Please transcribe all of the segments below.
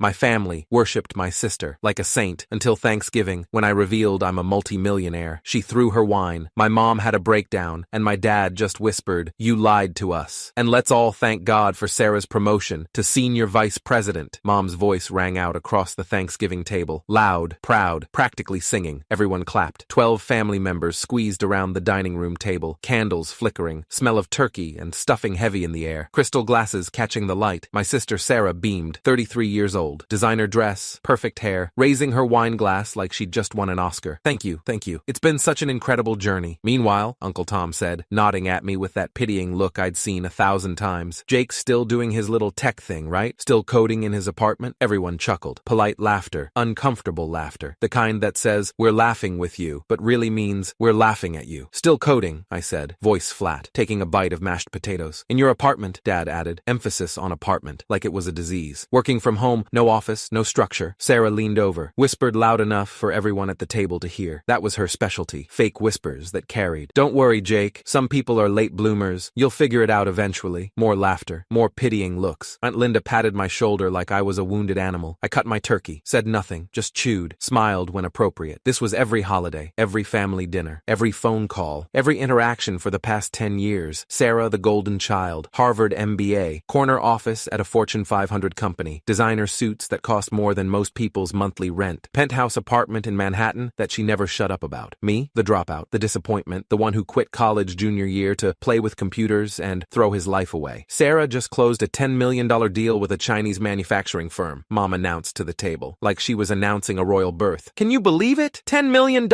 My family worshipped my sister like a saint until Thanksgiving, when I revealed I'm a multi-millionaire. She threw her wine. My mom had a breakdown, and my dad just whispered, "You lied to us." And let's all thank God for Sarah's promotion to senior vice president. Mom's voice rang out across the Thanksgiving table, loud, proud, practically singing. Everyone clapped. 12 family members squeezed around the dining room table, candles flickering, smell of turkey and stuffing heavy in the air, crystal glasses catching the light. My sister Sarah beamed, 33 years old, designer dress, perfect hair, raising her wine glass like she'd just won an Oscar. Thank you. It's been such an incredible journey." "Meanwhile," Uncle Tom said, nodding at me with that pitying look I'd seen 1,000 times, "Jake's still doing his little tech thing, right? Still coding in his apartment?" Everyone chuckled. Polite laughter, uncomfortable laughter, the kind that says, "We're laughing with you," but really means, "We're laughing at you." "Still coding," I said, voice flat, taking a bite of mashed potatoes. "In your apartment," Dad added, emphasis on apartment, like it was a disease. "Working from home, no office, no structure." Sarah leaned over, whispered loud enough for everyone at the table to hear. That was her specialty, fake whispers that carried. "Don't worry, Jake. Some people are late bloomers. You'll figure it out eventually." More laughter, more pitying looks. Aunt Linda patted my shoulder like I was a wounded animal. I cut my turkey, said nothing, just chewed, smiled when appropriate. This was every holiday, every family dinner, every phone call, every interaction for the past 10 years. Sarah, the golden child, Harvard MBA, corner office at a Fortune 500 company, designer suits that cost more than most people's monthly rent, penthouse apartment in Manhattan that she never shut up about. Me, the dropout, the disappointment, the one who quit college junior year to play with computers and throw his life away. "Sarah just closed a $10 million deal with a Chinese manufacturing firm," Mom announced to the table, like she was announcing a royal birth. "Can you believe it? $10 million!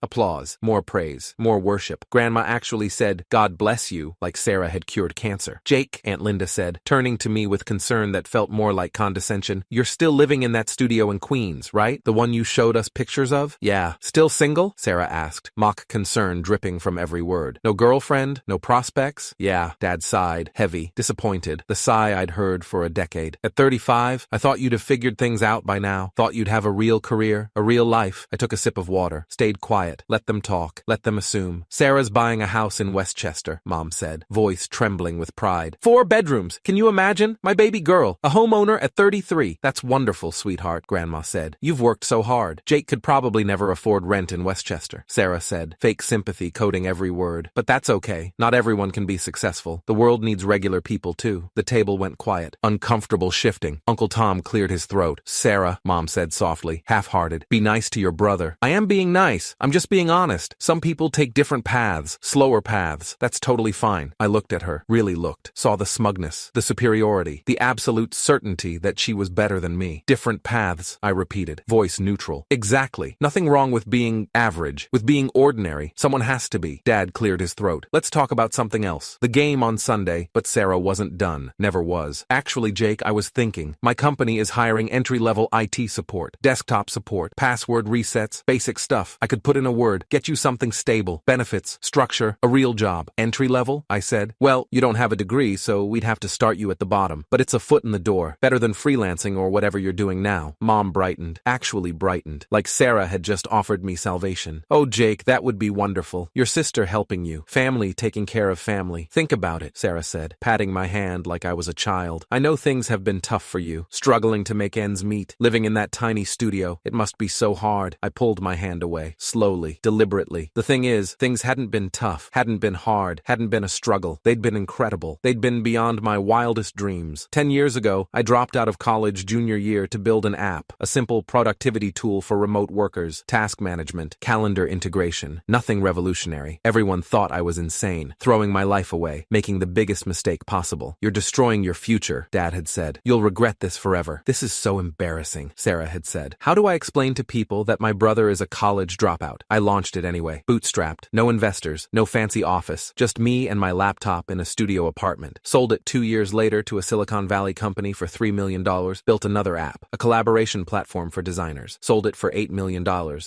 Applause, more praise, more worship. Grandma actually said, "God bless you," like Sarah had cured cancer. "Jake," Aunt Linda said, turning to me with concern that felt more like condescension, "you're still living in that studio in Queens, right? The one you showed us pictures of?" "Yeah." "Still single?" Sarah asked, mock concern dripping from every word. "No girlfriend? No prospects?" "Yeah." Dad sighed, heavy, disappointed, the sigh I'd heard for a decade. "At 35, I thought you'd have figured things out by now. Thought you'd have a real career, a real life." I took a sip of water, stayed quiet, let them talk, let them assume. "Sarah's buying a house in Westchester," Mom said, voice trembling with pride. 4 bedrooms. Can you imagine? My baby girl, a homeowner at 33. "That's wonderful, sweetheart," Grandma said. "You've worked so hard." "Jake could probably never afford rent in Westchester," Sarah said, fake sympathy coding every word. "But that's okay. Not everyone can be successful. The world needs regular people too." The table went quiet, uncomfortable shifting. Uncle Tom cleared his throat. "Sarah," Mom said softly, half-hearted, "be nice to your brother." "I am being nice. I'm just being honest. Some people take different paths, slower paths. That's totally fine." I looked at her, really looked, saw the smugness, the superiority, the absolute certainty that she was better than me. "Different paths," I repeated, voice neutral. "Exactly. Nothing wrong with being average, with being ordinary. Someone has to be." Dad cleared his throat. "Let's talk about something else. The game on Sunday." But Sarah wasn't done. Never was. "Actually, Jake, I was thinking. My company is hiring entry-level IT support, desktop support, password resets, basic stuff. I could put in a word, get you something stable, benefits, structure, a real job." "Entry-level?" I said. "Well, you don't have a degree, so we'd have to start you at the bottom. But it's a foot in the door. Better than freelancing or whatever you're doing now." Mom brightened, actually brightened, like Sarah had just offered me salvation. "Oh, Jake, that would be wonderful. Your sister helping you. Family taking care of family. Think about it," Sarah said, patting my hand like I was a child. "I know things have been tough for you, struggling to make ends meet, living in that tiny studio. It must be so hard." I pulled my hand away, slowly, deliberately. The thing is, things hadn't been tough, hadn't been hard, hadn't been a struggle. They'd been incredible. They'd been beyond my wildest dreams. 10 years ago, I dropped out of college junior year to build an app, a simple productivity tool for remote workers, task management, calendar integration. Nothing revolutionary. Everyone thought I was insane, throwing my life away, making the biggest mistake possible. "You're destroying your future," Dad had said. "You'll regret this forever." "This is so embarrassing," Sarah had said. "How do I explain to people that my brother is a college dropout?" I launched it anyway, bootstrapped, no investors, no fancy office, just me and my laptop in a studio apartment. Sold it 2 years later to a Silicon Valley company for $3 million, built another app, a collaboration platform for designers. Sold it for $8 million,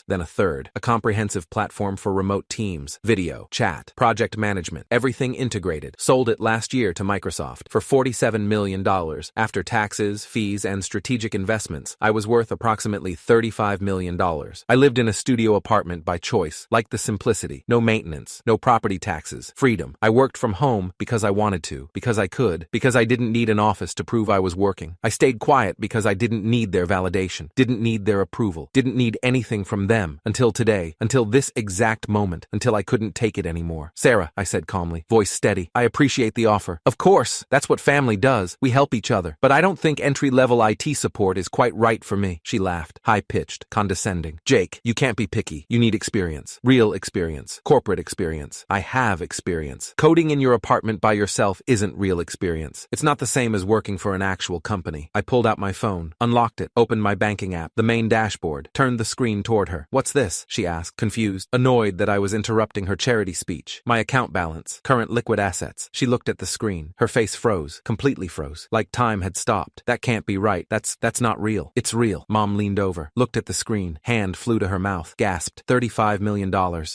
then a third, a comprehensive platform for remote teams, video, chat, project management, everything integrated. Sold it last year to Microsoft for $47 million. After taxes, fees, and strategic investments, I was worth approximately $35 million. I lived in a studio apartment by choice, liked the simplicity, no maintenance, no property taxes, freedom. I worked from home because I wanted to, because I could, because I didn't need an office to prove I was working. I stayed quiet quiet because I didn't need their validation, didn't need their approval, didn't need anything from them until today, until this exact moment, until I couldn't take it anymore. Sarah, I said calmly, voice steady, I appreciate the offer. Of course, that's what family does. We help each other. But I don't think entry-level IT support is quite right for me. She laughed, high-pitched, condescending. Jake, you can't be picky. You need experience. Real experience. Corporate experience. I have experience. Coding in your apartment by yourself isn't real experience. It's not the same as working for an actual company. I pulled out my phone, unlocked it, opened my banking app, the main dashboard, turned the screen toward her. What's this? She asked, confused, annoyed that I was interrupting her charity speech. My account balance, current liquid assets. She looked at the screen. Her face froze, completely froze, like time had stopped. That can't be right. That's not real. It's real. Mom leaned over, looked at the screen, hand flew to her mouth, gasped. $35 million,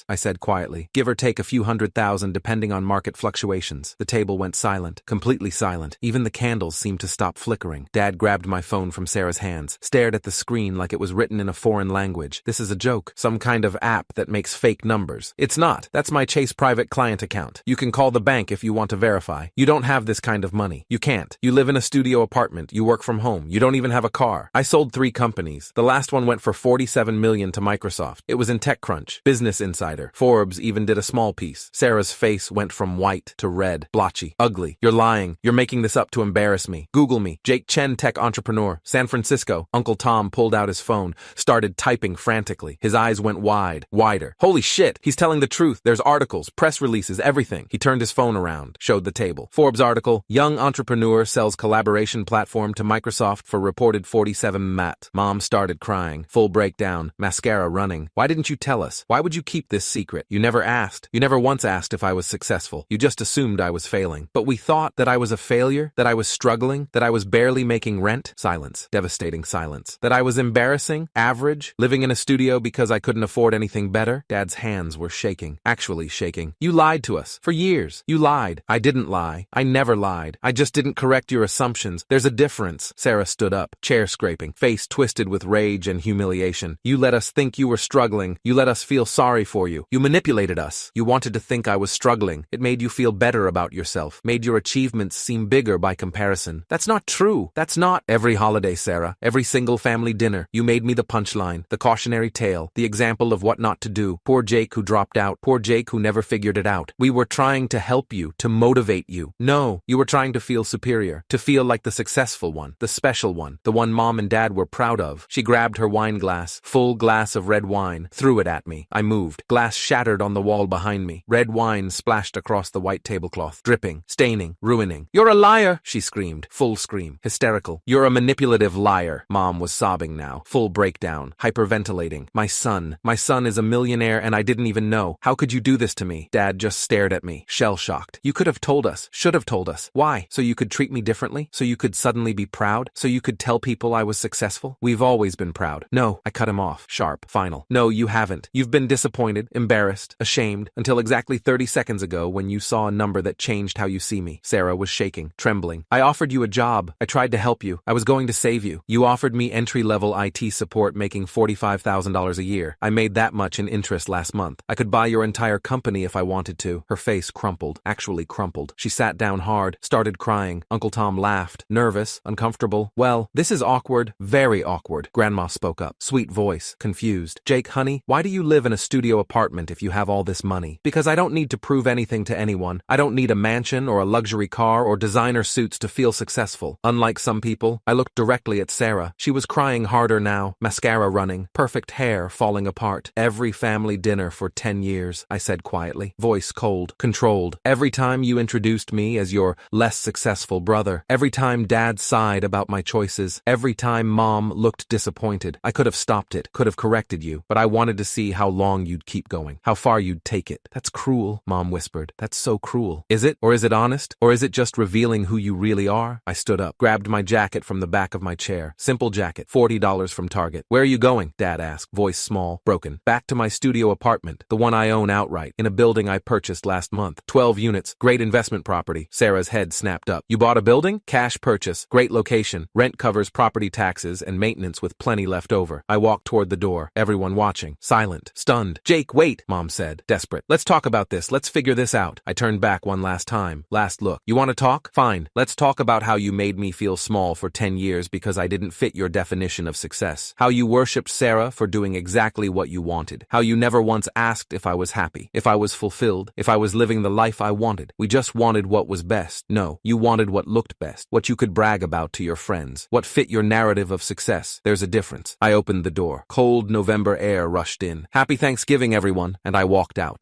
I said quietly. Give or take a few $100,000 depending on market fluctuations. The table went silent, completely silent. Even the candles seemed to stop flickering. Dad grabbed my phone from Sarah's hands, stared at the screen like it was written in a foreign language. This is a joke. Some kind of app that makes fake numbers. It's not. That's my Chase private client account. You can call the bank if you want to verify. You don't have this kind of money. You can't. You live in a studio apartment. You work from home. You don't even have a car. I sold 3 companies. The last one went for $47 million to Microsoft. It was in TechCrunch, Business Insider. Forbes even did a small piece. Sarah's face went from white to red, blotchy, ugly. You're lying. You're making this up to embarrass me. Google me. Jake Chen, tech entrepreneur, San Francisco. Uncle Tom pulled out his phone, started typing frantically. His eyes went wide, wider. Holy shit, he's telling the truth. There's articles, press releases, everything. He turned his phone around, showed the table. Forbes article, young entrepreneur sells collaboration platform to Microsoft for reported 47 mat. Mom started crying, full breakdown, mascara running. Why didn't you tell us? Why would you keep this secret? You never asked. You never once asked if I was successful. You just assumed I was failing. But we thought that I was a failure, that I was struggling, that I was barely making rent. Silence. Devastating silence. That I was embarrassing, average, living in a studio because I couldn't afford anything better. Dad's hands were shaking, actually shaking. You lied to us. For years. You lied. I didn't lie. I never lied. I just didn't correct your assumptions. There's a difference. Sarah stood up, chair scraping, face twisted with rage and humiliation. You let us think you were struggling. You let us feel sorry for you. You manipulated us. You wanted to think I was struggling. It made you feel better about yourself. Made your achievements seem bigger by comparison. That's not true. That's not every holiday, Sarah. Every single family dinner. You made me the punchline, the cautionary tale, the example of what not to do. Poor Jake who dropped out. Poor Jake who never figured it out. We were trying to help you, to motivate you. No, you were trying to feel superior, to feel like the successful one, the special one, the one Mom and Dad were proud of. She grabbed her wine glass, full glass of red wine, threw it at me. I moved. Glass shattered on the wall behind me. Red wine splashed across the white tablecloth, dripping, staining, ruining. You're a liar, she screamed, full scream, hysterical. You're a manipulative liar. Mom was sobbing now, full breakdown, hyperventilating. My son is a millionaire and I didn't even know. How could you do this to me? Dad just stared at me, shell-shocked. You could have told us, should have told us. Why? So you could treat me differently? So you could suddenly be proud? So you could tell people I was successful? We've always been proud. No, I cut him off, sharp, final. No, you haven't. You've been disappointed, embarrassed, ashamed, until exactly 30 seconds ago when you saw a number that changed how you see me. Sarah was shaking, trembling. I offered you a job. I tried to help you. I was going to save you. You offered me entry-level IT support making $45,000 a year. I made that much in interest last month. I could buy your entire company if I wanted to. Her face crumpled, actually crumpled. She sat down hard, started crying. Uncle Tom laughed, nervous, uncomfortable. Well, this is awkward, very awkward. Grandma spoke up, sweet voice, confused. Jake, honey, why do you live in a studio apartment if you have all this money? Because I don't need to prove anything to anyone. I don't need a mansion or a luxury car or designer suits to feel successful. Unlike some people, I looked directly at Sarah. She was crying harder now, mascara running, perfect hair falling apart. Every family dinner for 10 years, I said quietly, voice cold, controlled. Every time you introduced me as your less successful brother, every time Dad sighed about my choices, every time Mom looked disappointed, I could have stopped it, could have corrected you, but I wanted to see how long you'd keep going, how far you'd take it. That's cruel, Mom whispered. That's so cruel. Is it? Or is it honest? Or is it just revealing who you really are? I stood up, grabbed my jacket from the back of my chair. Simple jacket, $40 from Target. Where are you going? Dad asked, voice small, broken. Back to my studio apartment, the one I own outright, in a building I purchased last month. 12 units, great investment property. Sarah's head snapped up. You bought a building? Cash purchase, great location. Rent covers property taxes and maintenance with plenty left over. I walked toward the door, everyone watching, silent, stunned. Jake, wait, Mom said, desperate. Let's talk about this. Let's figure this out. I turned back one last time. Last look. You want to talk? Fine. Let's talk about how you made me feel small for 10 years because I didn't fit your definition of success. How you worshipped Sarah for doing exactly what you wanted. How you never once asked if I was happy, if I was fulfilled, if I was living the life I wanted. We just wanted what was best. No, you wanted what looked best, what you could brag about to your friends, what fit your narrative of success. There's a difference. I opened the door. Cold November air rushed in. Happy Thanksgiving, everyone, and I walked out.